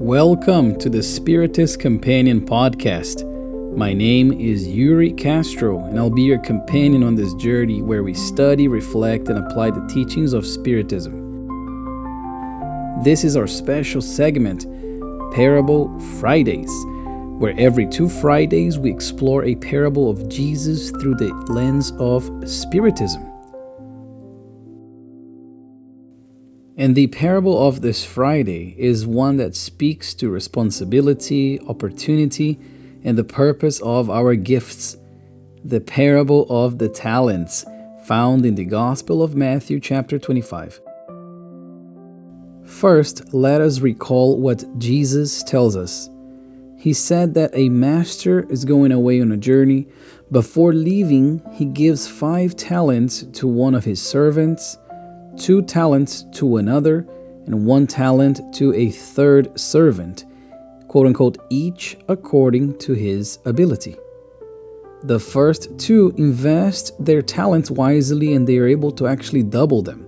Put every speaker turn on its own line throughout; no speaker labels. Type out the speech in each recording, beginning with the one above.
Welcome to the Spiritist Companion Podcast. My name is Yuri Castro, and I'll be your companion on this journey where we study, reflect, and apply the teachings of Spiritism. This is our special segment, Parable Fridays, where every 2 Fridays we explore a parable of Jesus through the lens of Spiritism. And the parable of this Friday is one that speaks to responsibility, opportunity, and the purpose of our gifts. The parable of the talents, found in the Gospel of Matthew chapter 25. First, let us recall what Jesus tells us. He said that a master is going away on a journey. Before leaving, he gives 5 talents to one of his servants, 2 talents to another, and 1 talent to a third servant, quote unquote, each according to his ability. The first 2 invest their talents wisely and they are able to actually double them.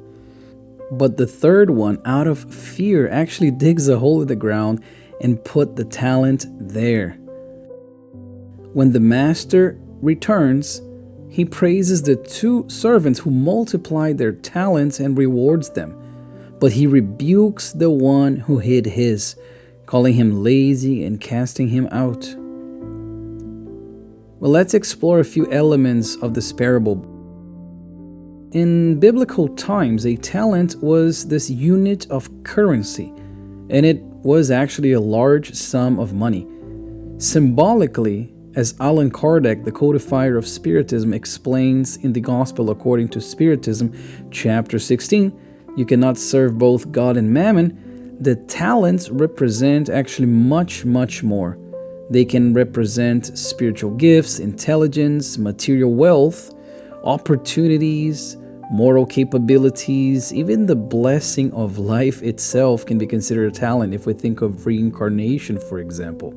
But the third one, out of fear, actually digs a hole in the ground and put the talent there. When the master returns, he praises the 2 servants who multiplied their talents and rewards them. But he rebukes the one who hid his, calling him lazy and casting him out. Well, let's explore a few elements of this parable. In biblical times, a talent was this unit of currency, and it was actually a large sum of money. Symbolically, as Allan Kardec, the codifier of Spiritism, explains in the Gospel according to Spiritism, chapter 16, you cannot serve both God and mammon. The talents represent actually much more. They can represent spiritual gifts, intelligence, material wealth, opportunities, moral capabilities. Even the blessing of life itself can be considered a talent if we think of reincarnation, for example.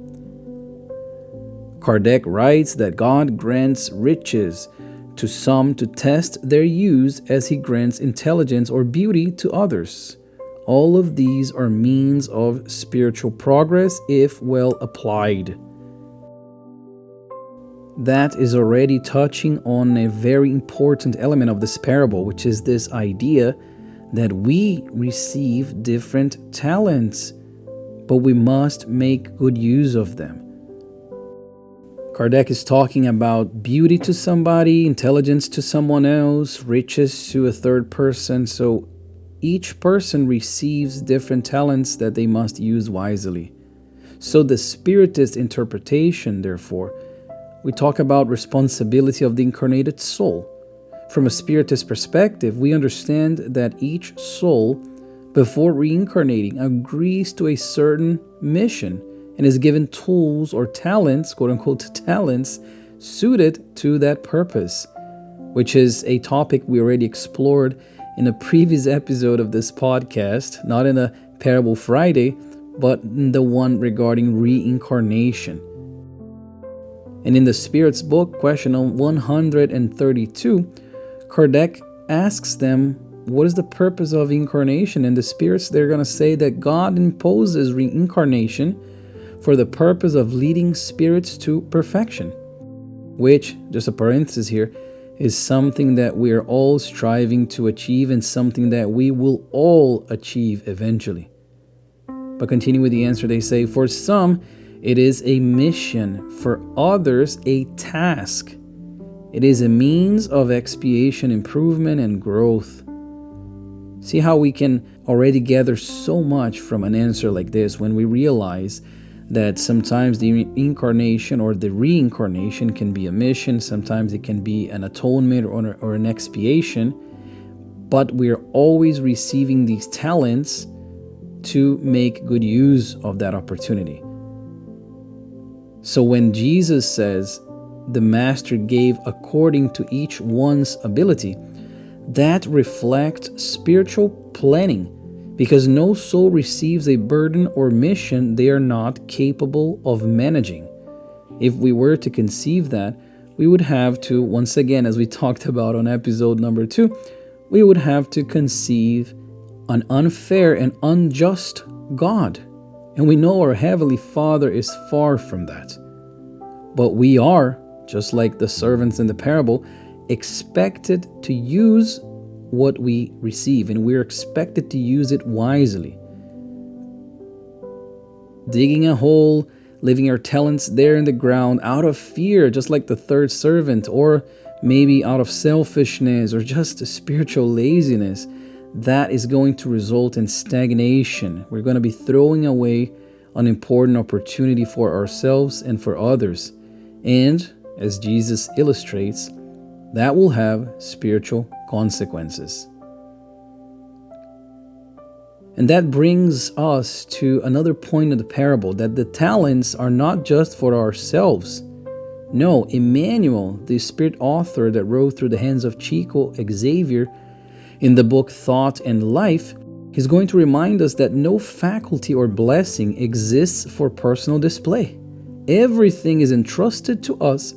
Kardec writes that God grants riches to some to test their use as he grants intelligence or beauty to others. All of these are means of spiritual progress if well applied. That is already touching on a very important element of this parable, which is this idea that we receive different talents, but we must make good use of them. Kardec is talking about beauty to somebody, intelligence to someone else, riches to a third person. So each person receives different talents that they must use wisely. So the Spiritist interpretation, therefore, we talk about responsibility of the incarnated soul. From a Spiritist perspective, we understand that each soul, before reincarnating, agrees to a certain mission and is given tools or talents, quote unquote talents, suited to that purpose, which is a topic we already explored in a previous episode of this podcast, not in a Parable Friday, but in the one regarding reincarnation. And in the Spirit's book, question 132, Kardec asks them, what is the purpose of incarnation? And the spirits, they're going to say that God imposes reincarnation for the purpose of leading spirits to perfection, which, just a parenthesis here, is something that we are all striving to achieve and something that we will all achieve eventually. But continue with the answer, they say, for some, it is a mission, for others, a task. It is a means of expiation, improvement, and growth. See how we can already gather so much from an answer like this when we realize that sometimes the incarnation or the reincarnation can be a mission, sometimes it can be an atonement or an expiation, but we are always receiving these talents to make good use of that opportunity. So when Jesus says the Master gave according to each one's ability, that reflects spiritual planning, because no soul receives a burden or mission they are not capable of managing. If we were to conceive that, we would have to, once again, as we talked about on episode number 2, we would have to conceive an unfair and unjust God. And we know our Heavenly Father is far from that. But we are, just like the servants in the parable, expected to use what we receive, and we're expected to use it wisely. Digging a hole, leaving our talents there in the ground out of fear, just like the third servant, or maybe out of selfishness or just a spiritual laziness, that is going to result in stagnation. We're going to be throwing away an important opportunity for ourselves and for others. And, as Jesus illustrates, that will have spiritual consequences. And that brings us to another point of the parable, that the talents are not just for ourselves. No, Emmanuel, the spirit author that wrote through the hands of Chico Xavier in the book Thought and Life, is going to remind us that no faculty or blessing exists for personal display. Everything is entrusted to us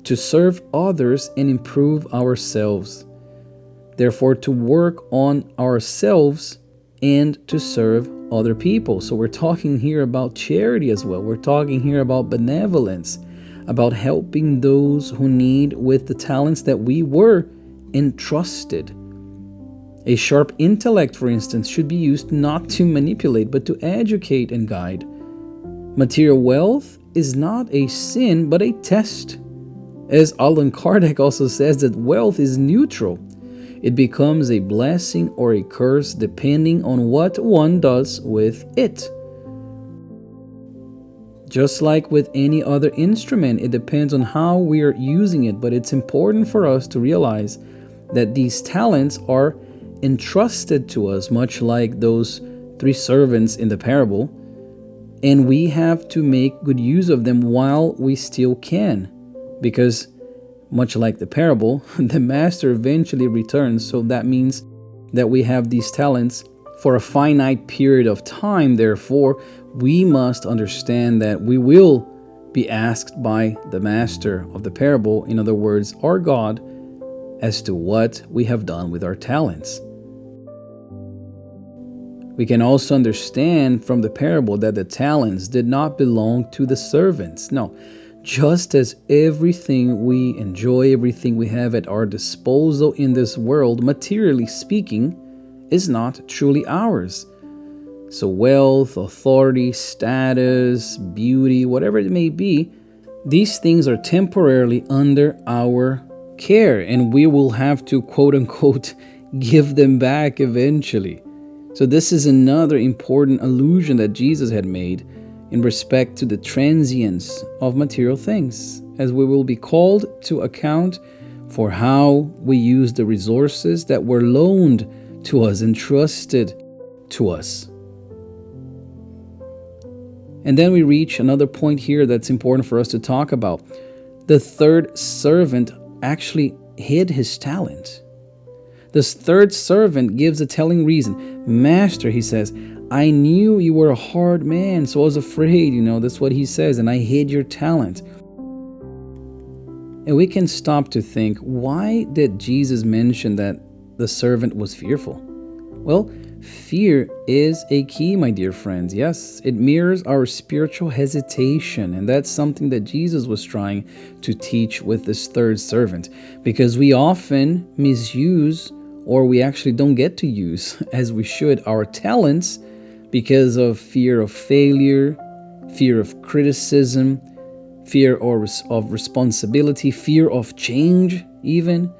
to serve others and improve ourselves. Therefore, to work on ourselves and to serve other people. So we're talking here about charity as well. We're talking here about benevolence, about helping those who need with the talents that we were entrusted. A sharp intellect, for instance, should be used not to manipulate, but to educate and guide. Material wealth is not a sin, but a test. As Allan Kardec also says, that wealth is neutral. It becomes a blessing or a curse depending on what one does with it. Just like with any other instrument, it depends on how we are using it, but it's important for us to realize that these talents are entrusted to us, much like those three servants in the parable, and we have to make good use of them while we still can, because much like the parable, the master eventually returns. So that means that we have these talents for a finite period of time. Therefore, we must understand that we will be asked by the master of the parable, in other words, our God, as to what we have done with our talents. We can also understand from the parable that the talents did not belong to the servants. No, just as everything we enjoy, everything we have at our disposal in this world, materially speaking, is not truly ours. So wealth, authority, status, beauty, whatever it may be, these things are temporarily under our care, and we will have to, quote unquote, give them back eventually. So this is another important allusion that Jesus had made in respect to the transience of material things, as we will be called to account for how we use the resources that were loaned to us, entrusted to us. And then we reach another point here that's important for us to talk about. The third servant actually hid his talent. This third servant gives a telling reason. Master, he says, I knew you were a hard man, so I was afraid, that's what he says, and I hid your talent. And we can stop to think, why did Jesus mention that the servant was fearful? Well, fear is a key, my dear friends. Yes, it mirrors our spiritual hesitation, and that's something that Jesus was trying to teach with this third servant, because we often misuse, or we actually don't get to use as we should, our talents because of fear of failure, fear of criticism, fear of responsibility, fear of change even.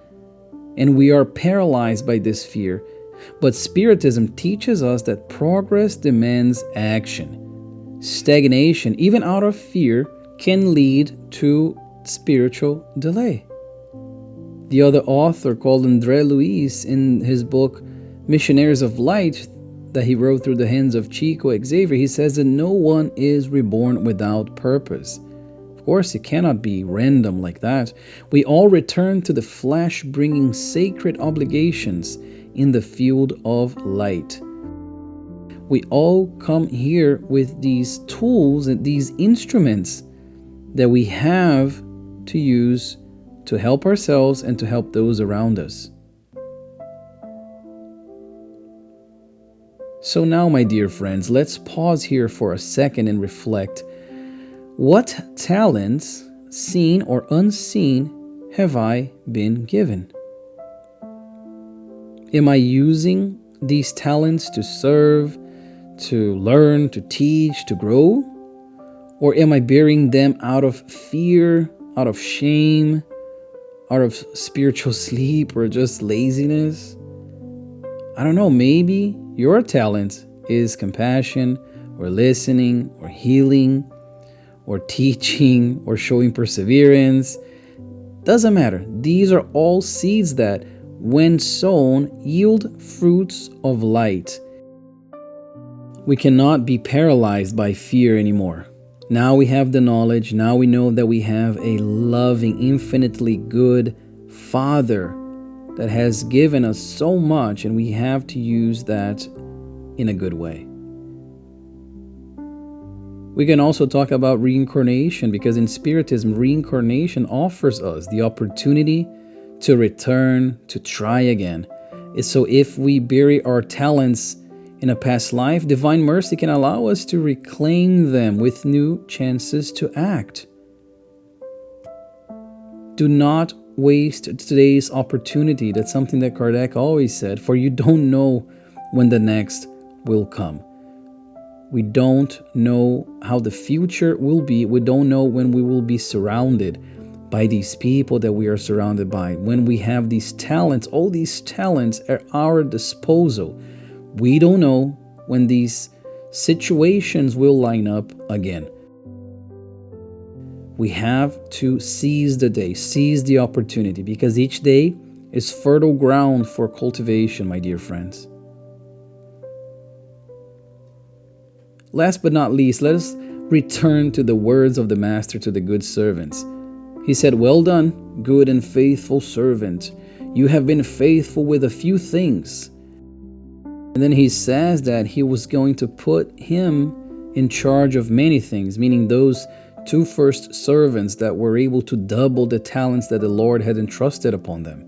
And we are paralyzed by this fear. But Spiritism teaches us that progress demands action. Stagnation, even out of fear, can lead to spiritual delay. The other author, called André Luiz, in his book Missionaries of Light, that he wrote through the hands of Chico Xavier, he says that no one is reborn without purpose. Of course, it cannot be random like that. We all return to the flesh, bringing sacred obligations in the field of light. We all come here with these tools and these instruments that we have to use to help ourselves and to help those around us. So now, my dear friends, let's pause here for a second and reflect. What talents, seen or unseen, have I been given? Am I using these talents to serve, to learn, to teach, to grow? Or am I burying them out of fear, out of shame, out of spiritual sleep, or just laziness? I don't know, maybe your talent is compassion, or listening, or healing, or teaching, or showing perseverance. Doesn't matter. These are all seeds that, when sown, yield fruits of light. We cannot be paralyzed by fear anymore. Now we have the knowledge. Now we know that we have a loving, infinitely good Father that has given us so much, and we have to use that in a good way. We can also talk about reincarnation, because in Spiritism, reincarnation offers us the opportunity to return, to try again. So if we bury our talents in a past life, divine mercy can allow us to reclaim them with new chances to act. Do not waste today's opportunity. That's something that Kardec always said, for you don't know when the next will come. We don't know how the future will be. We don't know when we will be surrounded by these people that we are surrounded by. When we have these talents, all these talents at our disposal, we don't know when these situations will line up again. We have to seize the day, seize the opportunity, because each day is fertile ground for cultivation, my dear friends. Last but not least, let us return to the words of the Master to the good servants. He said, "Well done, good and faithful servant. You have been faithful with a few things." And then he says that he was going to put him in charge of many things, meaning those two first servants that were able to double the talents that the Lord had entrusted upon them.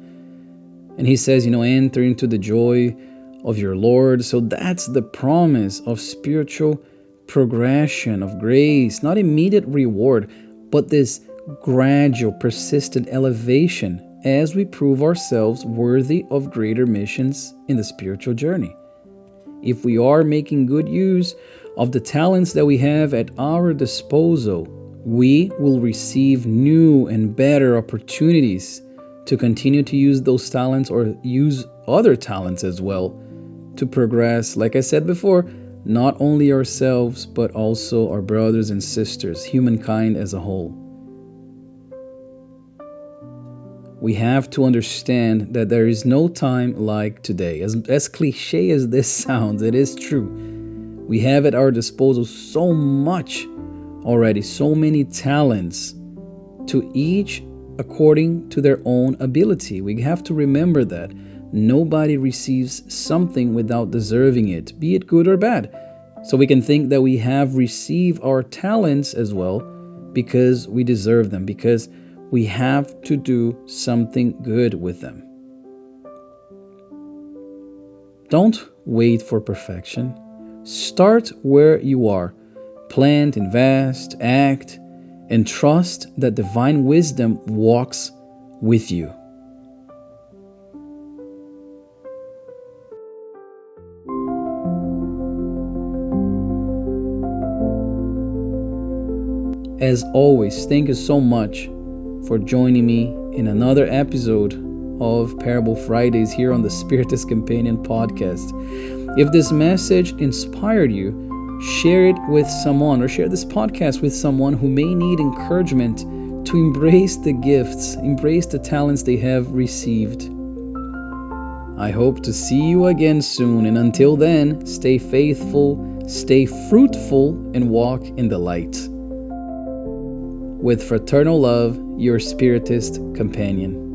And he says, enter into the joy of your Lord. So that's the promise of spiritual progression, of grace, not immediate reward, but this gradual, persistent elevation as we prove ourselves worthy of greater missions in the spiritual journey. If we are making good use of the talents that we have at our disposal, we will receive new and better opportunities to continue to use those talents, or use other talents as well, to progress, like I said before, not only ourselves, but also our brothers and sisters, humankind as a whole. We have to understand that there is no time like today. As cliche as this sounds, it is true. We have at our disposal so much already, so many talents, to each according to their own ability. We have to remember that nobody receives something without deserving it, be it good or bad. So we can think that we have received our talents as well because we deserve them, because we have to do something good with them. Don't wait for perfection. Start where you are. Plant, invest, act, and trust that divine wisdom walks with you. As always, thank you so much for joining me in another episode of Parable Fridays here on the Spiritist Companion podcast. If this message inspired you, share it with someone, or share this podcast with someone who may need encouragement to embrace the gifts, embrace the talents they have received. I hope to see you again soon, and until then, stay faithful, stay fruitful, and walk in the light. With fraternal love, your Spiritist companion.